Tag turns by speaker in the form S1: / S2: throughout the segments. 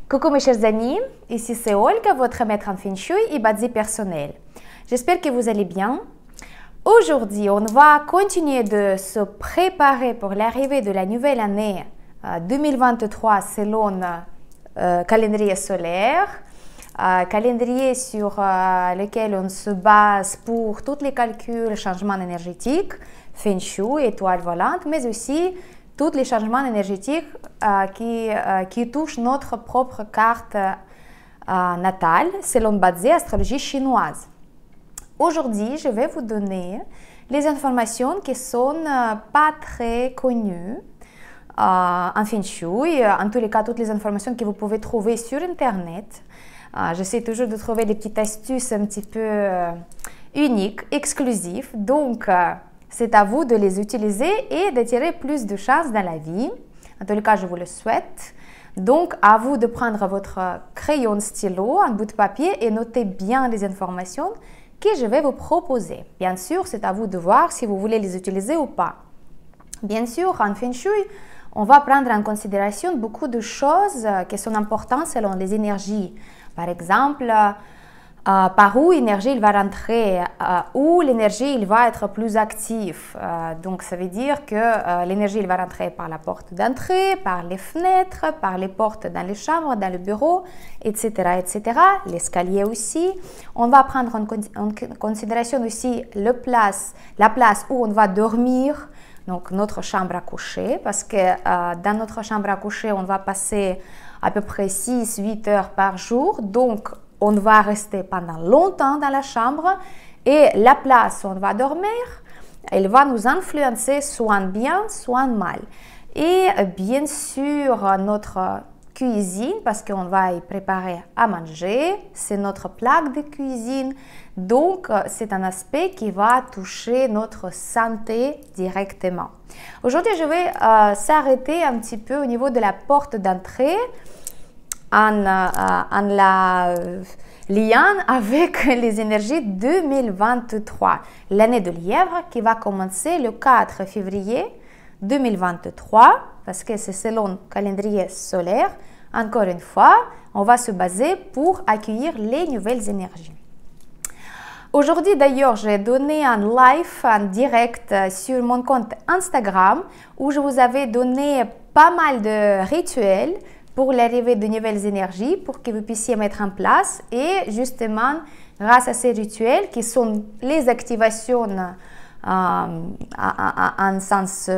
S1: Coucou mes chers amis, ici c'est Olga, votre maître en Feng Shui et Bazi personnel. J'espère que vous allez bien. Aujourd'hui, on va continuer de se préparer pour l'arrivée de la nouvelle année 2023 selon calendrier solaire, calendrier sur lequel on se base pour tous les calculs, changements énergétiques, Feng Shui, étoiles volantes, mais aussi tous les changements énergétiques qui touchent notre propre carte natale selon Bazi, astrologie chinoise. Aujourd'hui, je vais vous donner les informations qui ne sont pas très connues en Feng Shui. En tous les cas, toutes les informations que vous pouvez trouver sur Internet. J'essaie toujours de trouver des petites astuces un petit peu uniques, exclusives. Donc, c'est à vous de les utiliser et d'attirer plus de chance dans la vie. En tous les cas, je vous le souhaite. Donc, à vous de prendre votre crayon stylo, un bout de papier et noter bien les informations que je vais vous proposer. Bien sûr, c'est à vous de voir si vous voulez les utiliser ou pas. Bien sûr, en Feng Shui, on va prendre en considération beaucoup de choses qui sont importantes selon les énergies. Par exemple, par où l'énergie il va rentrer, où l'énergie il va être plus active. Donc, ça veut dire que l'énergie il va rentrer par la porte d'entrée, par les fenêtres, par les portes dans les chambres, dans le bureau, etc., etc. L'escalier aussi. On va prendre en considération aussi la place où on va dormir, donc notre chambre à coucher, parce que dans notre chambre à coucher, on va passer à peu près 6-8 heures par jour. Donc, on va rester pendant longtemps dans la chambre et la place où on va dormir, elle va nous influencer soit bien, soit mal. Et bien sûr, notre cuisine, parce qu'on va y préparer à manger, c'est notre plaque de cuisine. Donc, c'est un aspect qui va toucher notre santé directement. Aujourd'hui, je vais s'arrêter un petit peu au niveau de la porte d'entrée, en la lien avec les énergies 2023, l'année de lièvre qui va commencer le 4 février 2023, parce que c'est selon le calendrier solaire. Encore une fois, on va se baser pour accueillir les nouvelles énergies. Aujourd'hui d'ailleurs, j'ai donné un live en direct sur mon compte Instagram où je vous avais donné pas mal de rituels pour l'arrivée de nouvelles énergies, pour que vous puissiez mettre en place. Et justement, grâce à ces rituels, qui sont les activations en sens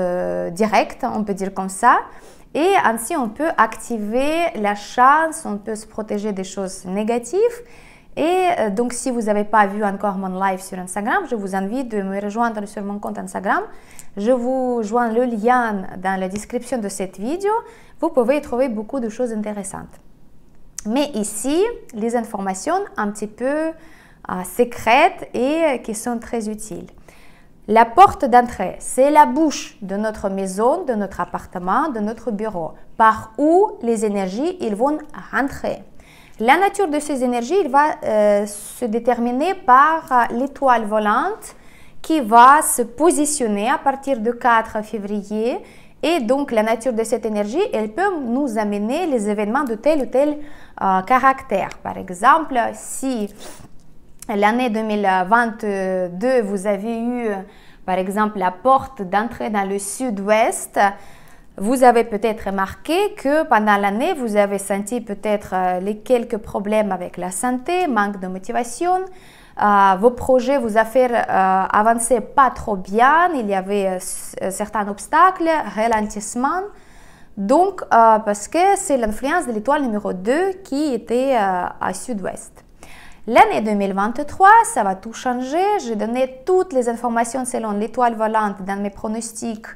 S1: direct, on peut dire comme ça, et ainsi on peut activer la chance, on peut se protéger des choses négatives. Et donc, si vous n'avez pas vu encore mon live sur Instagram, je vous invite de me rejoindre sur mon compte Instagram. Je vous joins le lien dans la description de cette vidéo. Vous pouvez y trouver beaucoup de choses intéressantes. Mais ici, les informations un petit peu secrètes et qui sont très utiles. La porte d'entrée, c'est la bouche de notre maison, de notre appartement, de notre bureau, par où les énergies ils vont rentrer. La nature de ces énergies il va se déterminer par l'étoile volante qui va se positionner à partir du 4 février. Et donc, la nature de cette énergie, elle peut nous amener les événements de tel ou tel caractère. Par exemple, si l'année 2022, vous avez eu, par exemple, la porte d'entrée dans le sud-ouest, vous avez peut-être remarqué que pendant l'année, vous avez senti peut-être les quelques problèmes avec la santé, manque de motivation. Vos projets vous ont fait avancer pas trop bien, il y avait certains obstacles, ralentissement. Donc, parce que c'est l'influence de l'étoile numéro 2 qui était à sud-ouest. L'année 2023, ça va tout changer. J'ai donné toutes les informations selon l'étoile volante dans mes pronostics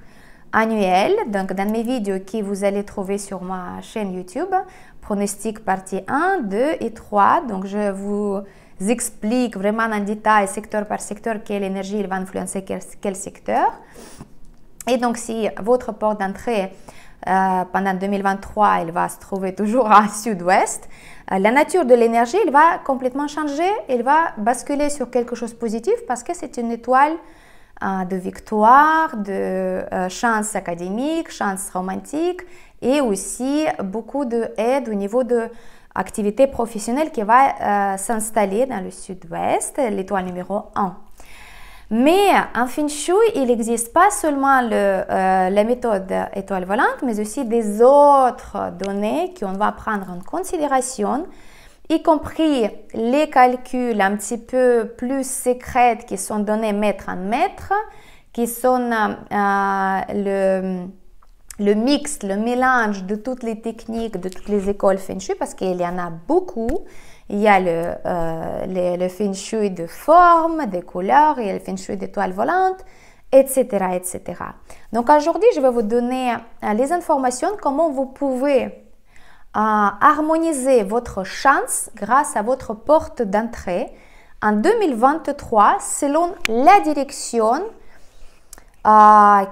S1: annuels, donc dans mes vidéos que vous allez trouver sur ma chaîne YouTube, pronostics partie 1, 2 et 3. Donc, je vous explique vraiment en détail, secteur par secteur, quelle énergie il va influencer quel secteur. Et donc, si votre porte d'entrée pendant 2023, elle va se trouver toujours à sud-ouest, la nature de l'énergie, elle va complètement changer, elle va basculer sur quelque chose de positif parce que c'est une étoile de victoire, de chance académique, chance romantique et aussi beaucoup d'aide au niveau de activité professionnelle qui va s'installer dans le sud-ouest, l'étoile numéro 1. Mais en Feng Shui, il n'existe pas seulement la méthode étoile volante, mais aussi des autres données qu'on va prendre en considération, y compris les calculs un petit peu plus secrets qui sont donnés mètre en mètre, qui sont le mix, le mélange de toutes les techniques, de toutes les écoles Feng Shui, parce qu'il y en a beaucoup. Il y a le Feng Shui de forme, de couleurs, il y a le Feng Shui d'étoiles volantes, etc., etc. Donc aujourd'hui, je vais vous donner les informations, comment vous pouvez harmoniser votre chance grâce à votre porte d'entrée en 2023 selon la direction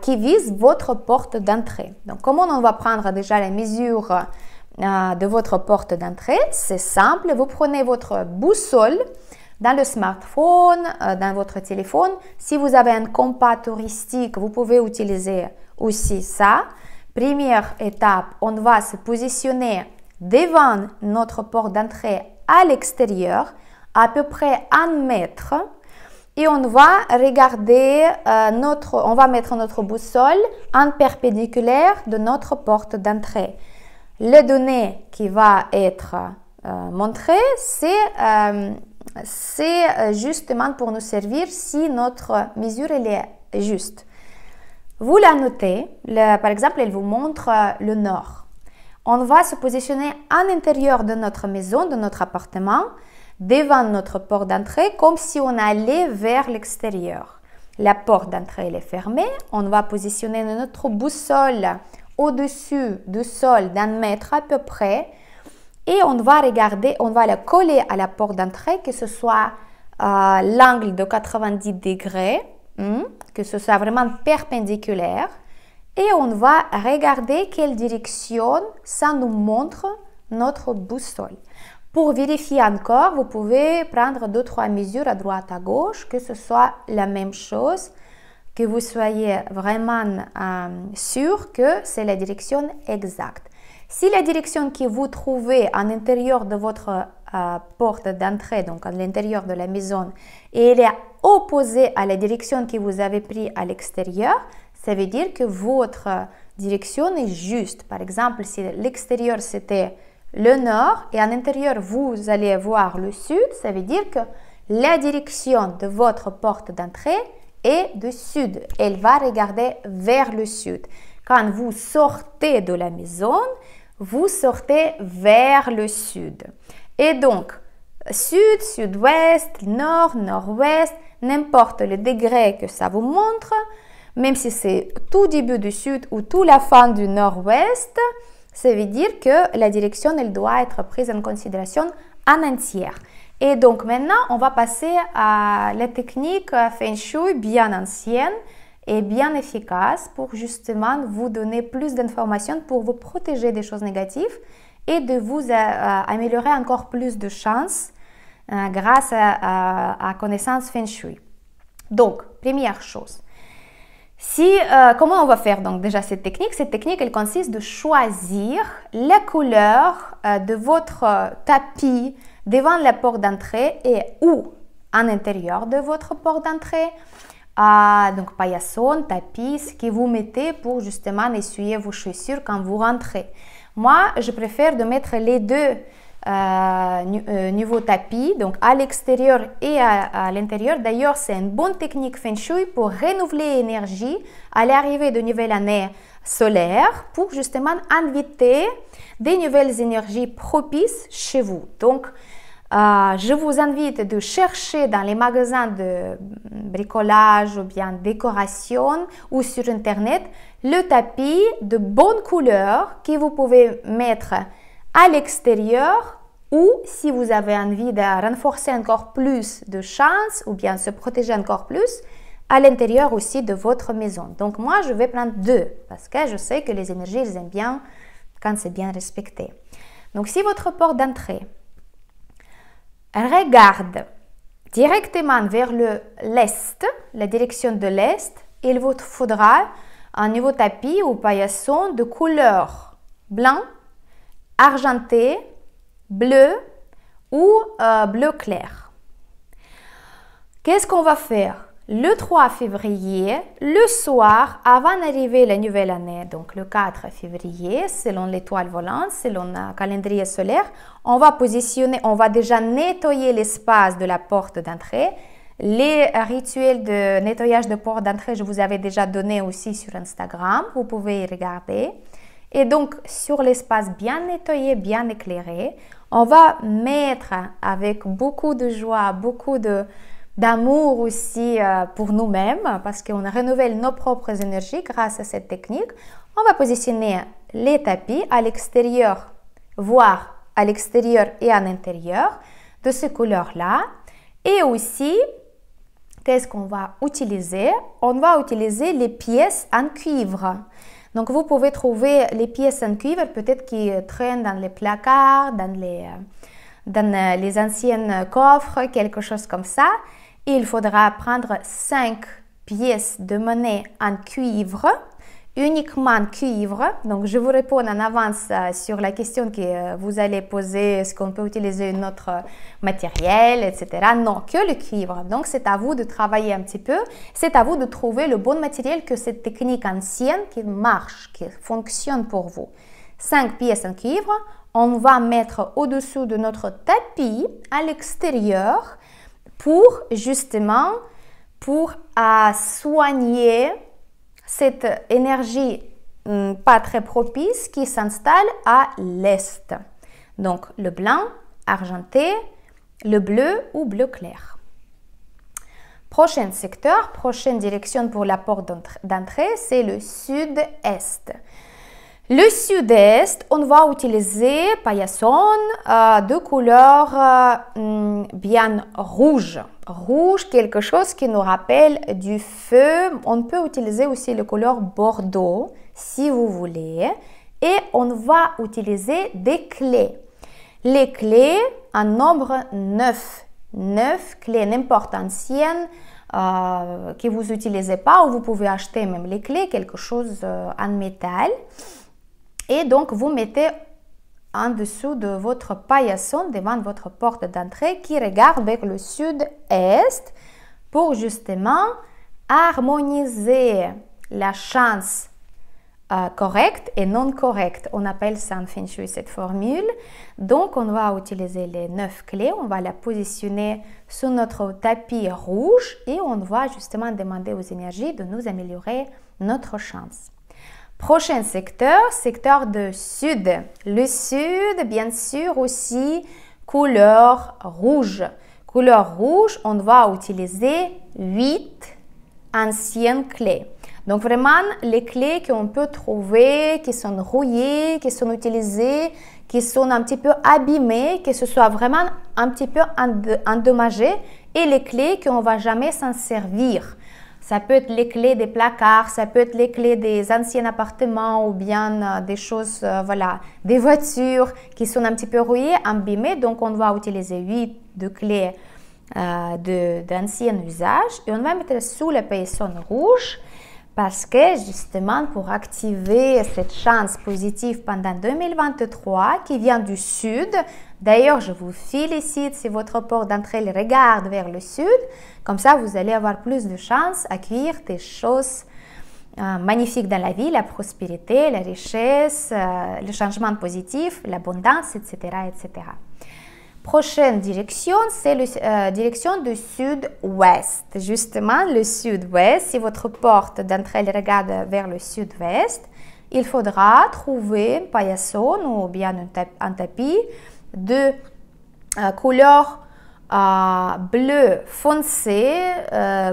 S1: qui vise votre porte d'entrée. Donc, comment on va prendre déjà la mesure de votre porte d'entrée? C'est simple, vous prenez votre boussole dans le smartphone, dans votre téléphone. Si vous avez un compas touristique, vous pouvez utiliser aussi ça. Première étape, on va se positionner devant notre porte d'entrée à l'extérieur, à peu près 1 mètre. Et on va regarder on va mettre notre boussole en perpendiculaire de notre porte d'entrée. Les données qui va être montrées, c'est justement pour nous servir si notre mesure elle est juste. Vous la notez, par exemple, elle vous montre le nord. On va se positionner à l'intérieur de notre maison, de notre appartement, devant notre porte d'entrée, comme si on allait vers l'extérieur. La porte d'entrée elle est fermée, on va positionner notre boussole au-dessus du sol d'1 mètre à peu près et on va regarder, on va la coller à la porte d'entrée, que ce soit l'angle de 90 degrés, que ce soit vraiment perpendiculaire et on va regarder quelle direction ça nous montre notre boussole. Pour vérifier encore, vous pouvez prendre 2-3 mesures à droite, à gauche, que ce soit la même chose, que vous soyez vraiment sûr que c'est la direction exacte. Si la direction que vous trouvez à l'intérieur de votre porte d'entrée, donc à l'intérieur de la maison, et elle est opposée à la direction que vous avez prise à l'extérieur, ça veut dire que votre direction est juste. Par exemple, si l'extérieur c'était le nord et à l'intérieur vous allez voir le sud, ça veut dire que la direction de votre porte d'entrée est du sud. Elle va regarder vers le sud. Quand vous sortez de la maison, vous sortez vers le sud. Et donc, sud, sud-ouest, nord, nord-ouest, n'importe le degré que ça vous montre, même si c'est tout début du sud ou tout la fin du nord-ouest, ça veut dire que la direction, elle doit être prise en considération en entière. Et donc maintenant, on va passer à la technique Feng Shui bien ancienne et bien efficace pour justement vous donner plus d'informations pour vous protéger des choses négatives et de vous améliorer encore plus de chances grâce à connaissance Feng Shui. Donc, première chose. Comment on va faire donc déjà cette technique? Cette technique, elle consiste de choisir la couleur de votre tapis devant la porte d'entrée et ou à l'intérieur de votre porte d'entrée. Donc paillasson, tapis, ce que vous mettez pour justement essuyer vos chaussures quand vous rentrez. Moi, je préfère de mettre les deux niveau tapis, donc à l'extérieur et à l'intérieur. D'ailleurs, c'est une bonne technique Feng Shui pour renouveler l'énergie à l'arrivée de nouvelle année solaire pour justement inviter des nouvelles énergies propices chez vous. Donc, je vous invite de chercher dans les magasins de bricolage ou bien décoration ou sur Internet le tapis de bonne couleur que vous pouvez mettre à l'extérieur ou si vous avez envie de renforcer encore plus de chance ou bien se protéger encore plus, à l'intérieur aussi de votre maison. Donc moi, je vais prendre deux parce que je sais que les énergies, elles aiment bien quand c'est bien respecté. Donc si votre porte d'entrée regarde directement vers l'est, la direction de l'est, il vous faudra un nouveau tapis ou paillasson de couleur blanc, argenté, bleu ou bleu clair. Qu'est-ce qu'on va faire? Le 3 février, le soir, avant d'arriver la nouvelle année, donc le 4 février, selon l'étoile volante, selon le calendrier solaire, on va déjà nettoyer l'espace de la porte d'entrée. Les rituels de nettoyage de porte d'entrée, je vous avais déjà donné aussi sur Instagram, vous pouvez y regarder. Et donc, sur l'espace bien nettoyé, bien éclairé, on va mettre avec beaucoup de joie, beaucoup d'amour aussi pour nous-mêmes, parce qu'on renouvelle nos propres énergies grâce à cette technique. On va positionner les tapis à l'extérieur, voire à l'extérieur et à l'intérieur de ces couleurs-là. Et aussi, qu'est-ce qu'on va utiliser? On va utiliser les pièces en cuivre. Donc, vous pouvez trouver les pièces en cuivre, peut-être qui traînent dans les placards, dans les anciens coffres, quelque chose comme ça. Il faudra prendre 5 pièces de monnaie en cuivre, uniquement cuivre. Donc, je vous réponds en avance sur la question que vous allez poser, est-ce qu'on peut utiliser un autre matériel, etc. Non, que le cuivre. Donc, c'est à vous de travailler un petit peu. C'est à vous de trouver le bon matériel que cette technique ancienne qui marche, qui fonctionne pour vous. 5 pièces en cuivre. On va mettre au-dessous de notre tapis à l'extérieur pour justement soigner cette énergie pas très propice qui s'installe à l'est. Donc le blanc, argenté, le bleu ou bleu clair. Prochain secteur, prochaine direction pour la porte d'entrée, c'est le sud-est. Le sud-est, on va utiliser paillasson de couleur bien rouge. Rouge, quelque chose qui nous rappelle du feu. On peut utiliser aussi la couleur bordeaux si vous voulez. Et on va utiliser des clés. Les clés en nombre 9. 9 clés, n'importe anciennes, que vous n'utilisez pas, ou vous pouvez acheter même les clés, quelque chose en métal. Et donc, vous mettez en dessous de votre paillasson devant votre porte d'entrée qui regarde vers le sud-est pour justement harmoniser la chance correcte et non correcte. On appelle ça en Feng Shui cette formule. Donc, on va utiliser les 9 clés. On va la positionner sur notre tapis rouge et on va justement demander aux énergies de nous améliorer notre chance. Prochain secteur, secteur de sud. Le sud, bien sûr, aussi couleur rouge. Couleur rouge, on va utiliser 8 anciennes clés. Donc vraiment, les clés qu'on peut trouver, qui sont rouillées, qui sont utilisées, qui sont un petit peu abîmées, que ce soit vraiment un petit peu endommagées, et les clés qu'on ne va jamais s'en servir. Ça peut être les clés des placards, ça peut être les clés des anciens appartements ou bien des choses, des voitures qui sont un petit peu rouillées, abîmées. Donc, on va utiliser 8 de clés d'ancien usage et on va mettre sous le paillasson rouge parce que justement pour activer cette chance positive pendant 2023 qui vient du sud. D'ailleurs, je vous félicite si votre porte d'entrée regarde vers le sud. Comme ça, vous allez avoir plus de chances à accueillir des choses magnifiques dans la vie, la prospérité, la richesse, le changement positif, l'abondance, etc., etc. Prochaine direction, c'est la direction du sud-ouest. Justement, le sud-ouest, si votre porte d'entrée regarde vers le sud-ouest, il faudra trouver un paillasson ou bien un tapis de couleur bleu foncé,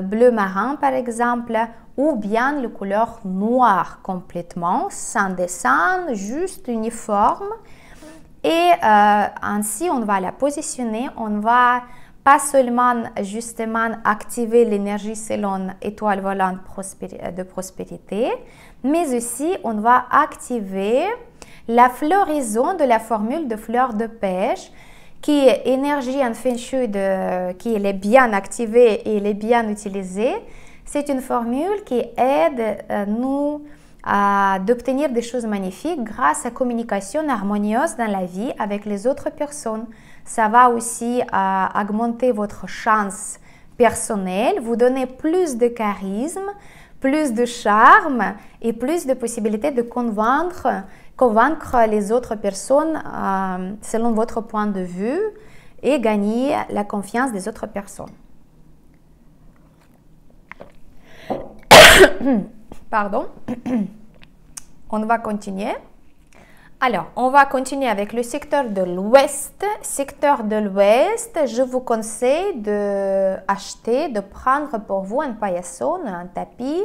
S1: bleu marin par exemple, ou bien la couleur noire complètement, sans dessin, juste uniforme. Et ainsi, on va la positionner, on va pas seulement justement activer l'énergie selon étoile volante de prospérité, mais aussi on va activer la floraison de la formule de fleurs de pêche qui est énergie en Feng Shui qui est bien activée et elle est bien utilisée. C'est une formule qui aide nous d'obtenir des choses magnifiques grâce à la communication harmonieuse dans la vie avec les autres personnes. Ça va aussi augmenter votre chance personnelle, vous donner plus de charisme, plus de charme et plus de possibilités de convaincre les autres personnes selon votre point de vue et gagner la confiance des autres personnes. Pardon. On va continuer. Alors, on va continuer avec le secteur de l'Ouest. Secteur de l'Ouest, je vous conseille de prendre pour vous un paillasson, un tapis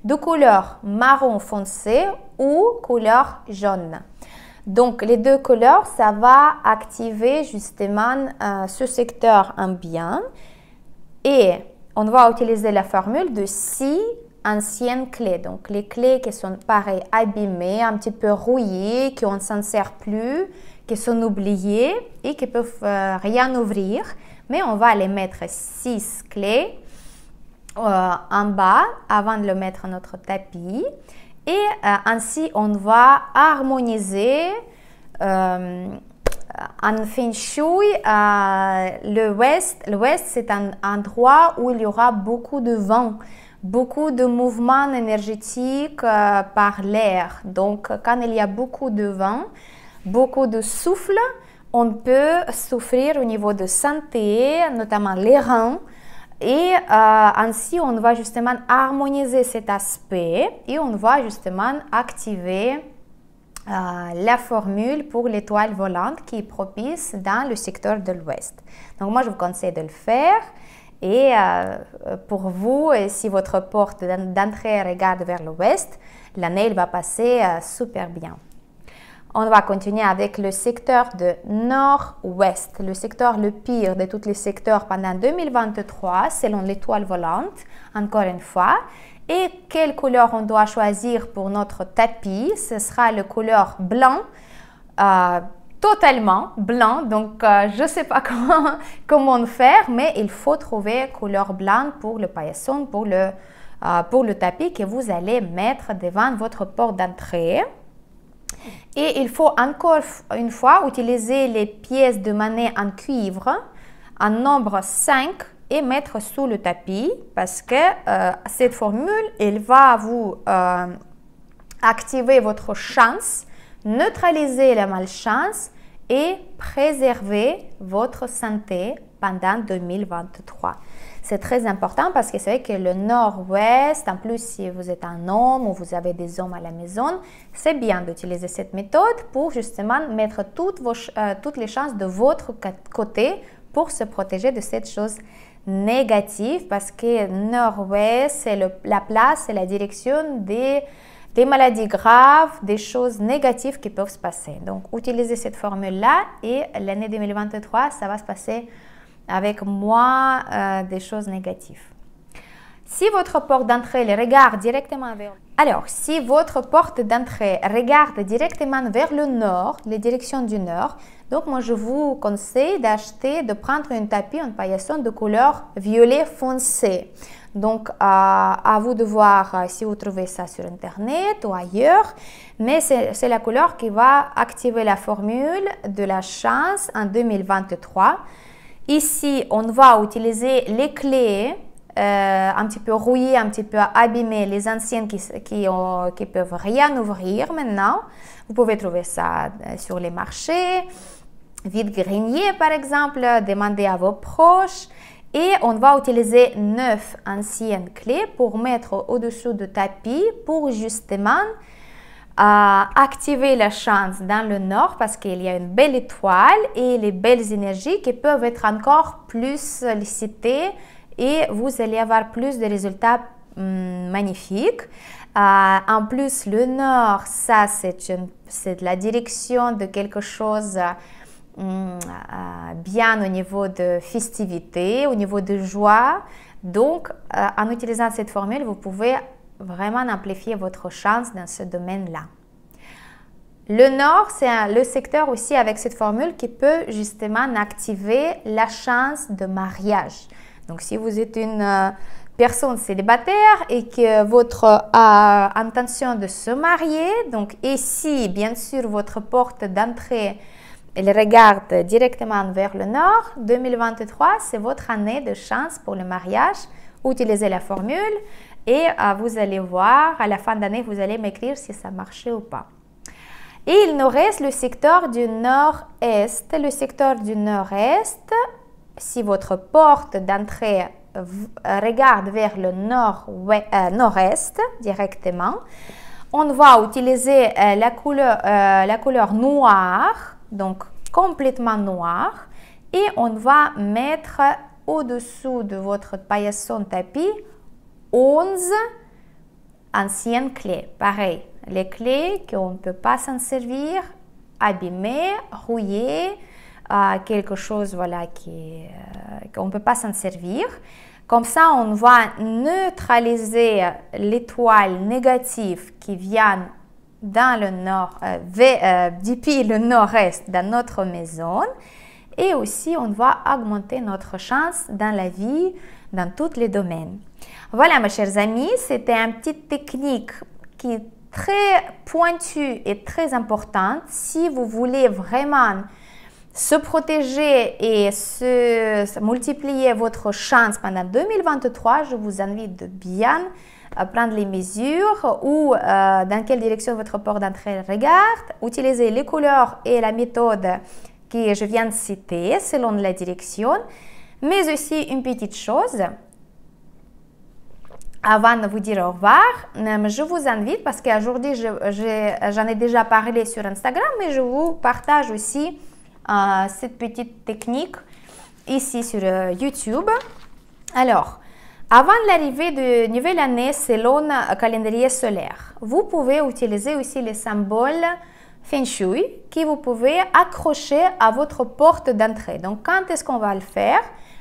S1: de couleur marron foncé ou couleur jaune. Donc, les deux couleurs, ça va activer justement ce secteur en bien. Et on va utiliser la formule de 6 anciennes clés. Donc, les clés qui sont pareil, abîmées, un petit peu rouillées, qu'on ne s'en sert plus, qui sont oubliées et qui peuvent rien ouvrir. Mais on va les mettre 6 clés en bas avant de le mettre à notre tapis. Et ainsi, on va harmoniser en Feng Shui. L'Ouest, c'est un endroit où il y aura beaucoup de vent, beaucoup de mouvements énergétiques par l'air. Donc, quand il y a beaucoup de vent, beaucoup de souffle, on peut souffrir au niveau de santé, notamment les reins. Et ainsi, on va justement harmoniser cet aspect et on va justement activer la formule pour l'étoile volante qui est propice dans le secteur de l'Ouest. Donc, moi, je vous conseille de le faire. Et pour vous, si votre porte d'entrée regarde vers l'Ouest, l'année va passer super bien. On va continuer avec le secteur de Nord-Ouest, le secteur le pire de tous les secteurs pendant 2023, selon l'étoile volante, encore une fois. Et quelle couleur on doit choisir pour notre tapis? Ce sera la couleur blanc, totalement blanc. Donc, je ne sais pas comment faire, mais il faut trouver couleur blanc pour le paillasson, pour le tapis que vous allez mettre devant votre porte d'entrée. Et il faut encore une fois utiliser les pièces de monnaie en cuivre en nombre 5 et mettre sous le tapis parce que cette formule, elle va vous activer votre chance, neutraliser la malchance et préserver votre santé pendant 2023. C'est très important parce que c'est vrai que le Nord-Ouest, en plus si vous êtes un homme ou vous avez des hommes à la maison, c'est bien d'utiliser cette méthode pour justement mettre toutes les chances de votre côté pour se protéger de cette chose négative parce que Nord-Ouest, c'est la place et la direction des maladies graves, des choses négatives qui peuvent se passer. Donc, utilisez cette formule-là et l'année 2023, ça va se passer avec moins des choses négatives. Si votre porte d'entrée regarde directement vers... Alors, si votre porte d'entrée regarde directement vers le nord, les directions du nord, donc moi je vous conseille de prendre un tapis, un paillasson de couleur violet foncé. Donc, à vous de voir si vous trouvez ça sur Internet ou ailleurs, mais c'est la couleur qui va activer la formule de la chance en 2023. Ici, on va utiliser les clés un petit peu rouillées, un petit peu abîmées, les anciennes qui peuvent rien ouvrir maintenant. Vous pouvez trouver ça sur les marchés, vide-grenier par exemple, demandez à vos proches. Et on va utiliser 9 anciennes clés pour mettre au-dessous du tapis pour justement activer la chance dans le nord parce qu'il y a une belle étoile et les belles énergies qui peuvent être encore plus sollicitées et vous allez avoir plus de résultats magnifiques. En plus, le nord, ça c'est la direction de quelque chose bien au niveau de festivité, au niveau de joie. Donc, en utilisant cette formule, vous pouvez vraiment amplifier votre chance dans ce domaine-là. Le Nord, c'est le secteur aussi avec cette formule qui peut justement activer la chance de mariage. Donc, si vous êtes une personne célibataire et que votre intention de se marier, donc ici, bien sûr, votre porte d'entrée, elle regarde directement vers le Nord, 2023, c'est votre année de chance pour le mariage. Utilisez la formule et vous allez voir, à la fin d'année, vous allez m'écrire si ça marchait ou pas. Et il nous reste le secteur du Nord-Est. Le secteur du Nord-Est, si votre porte d'entrée regarde vers le Nord-Est directement, on va utiliser la couleur noire, donc complètement noire, et on va mettre au-dessous de votre paillasson tapis 11 anciennes clés. Pareil, les clés qu'on ne peut pas s'en servir, abîmées, rouillées, quelque chose voilà, qu'on ne peut pas s'en servir. Comme ça, on va neutraliser l'étoile négative qui vient dans le nord, depuis le nord-est dans notre maison. Et aussi, on va augmenter notre chance dans la vie, dans tous les domaines. Voilà, mes chers amis, c'était une petite technique qui est très pointue et très importante. Si vous voulez vraiment se protéger et multiplier votre chance pendant 2023, je vous invite de bien prendre les mesures ou dans quelle direction votre porte d'entrée regarde. Utilisez les couleurs et la méthode que je viens de citer selon la direction. Mais aussi une petite chose, avant de vous dire au revoir, je vous invite, parce qu'aujourd'hui j'en ai déjà parlé sur Instagram, mais je vous partage aussi cette petite technique ici sur YouTube. Alors, avant l'arrivée de nouvelle année selon le calendrier solaire, vous pouvez utiliser aussi les symboles Feng Shui que vous pouvez accrocher à votre porte d'entrée. Donc, quand est-ce qu'on va le faire?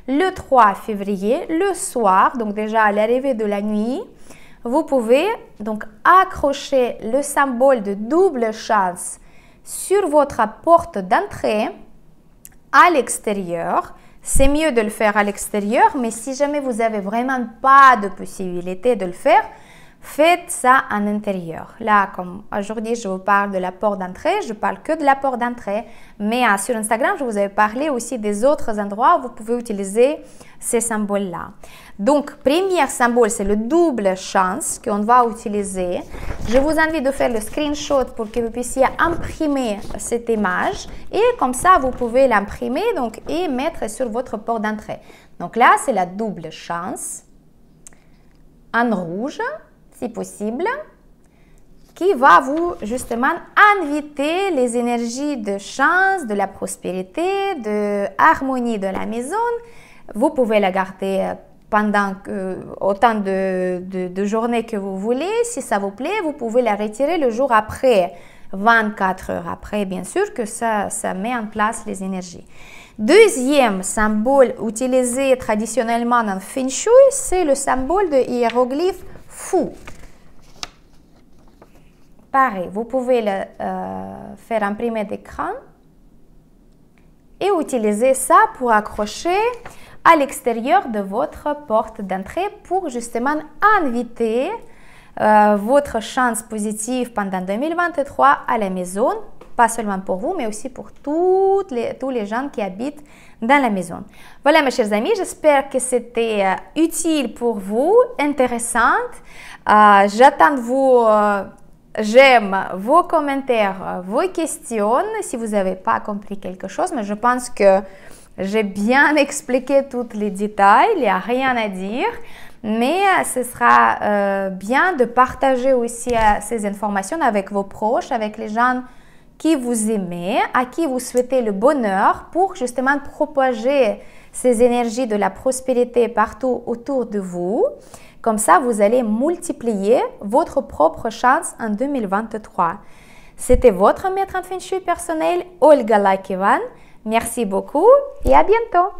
S1: Le 3 février, le soir, donc déjà à l'arrivée de la nuit, vous pouvez donc accrocher le symbole de double chance sur votre porte d'entrée à l'extérieur. C'est mieux de le faire à l'extérieur, mais si jamais vous n'avez vraiment pas de possibilité de le faire, faites ça en intérieur. Là, comme aujourd'hui, je vous parle de la porte d'entrée, je parle que de la porte d'entrée, mais sur Instagram, je vous avais parlé aussi des autres endroits où vous pouvez utiliser ces symboles-là. Donc, premier symbole, c'est le double chance qu'on va utiliser. Je vous invite de faire le screenshot pour que vous puissiez imprimer cette image et comme ça, vous pouvez l'imprimer et mettre sur votre porte d'entrée. Donc là, c'est la double chance en rouge, si possible, qui va vous justement inviter les énergies de chance, de la prospérité, de harmonie de la maison. Vous pouvez la garder pendant autant de journées que vous voulez. Si ça vous plaît, vous pouvez la retirer le jour après, 24 heures après, bien sûr que ça met en place les énergies. Deuxième symbole utilisé traditionnellement dans Feng Shui, c'est le symbole de hiéroglyphe Fu. Pareil, vous pouvez le faire imprimer d'écran et utiliser ça pour accrocher à l'extérieur de votre porte d'entrée pour justement inviter votre chance positive pendant 2023 à la maison, pas seulement pour vous, mais aussi pour tous les gens qui habitent dans la maison. Voilà, mes chers amis, j'espère que c'était utile pour vous, intéressante. J'attends vous. J'aime vos commentaires, vos questions, si vous n'avez pas compris quelque chose, mais je pense que j'ai bien expliqué tous les détails, il n'y a rien à dire, mais ce sera bien de partager aussi ces informations avec vos proches, avec les gens qui vous aimez, à qui vous souhaitez le bonheur pour justement propager ces énergies de la prospérité partout autour de vous. Comme ça, vous allez multiplier votre propre chance en 2023. C'était votre maître en Feng Shui personnel, Olga Lakivan. Merci beaucoup et à bientôt.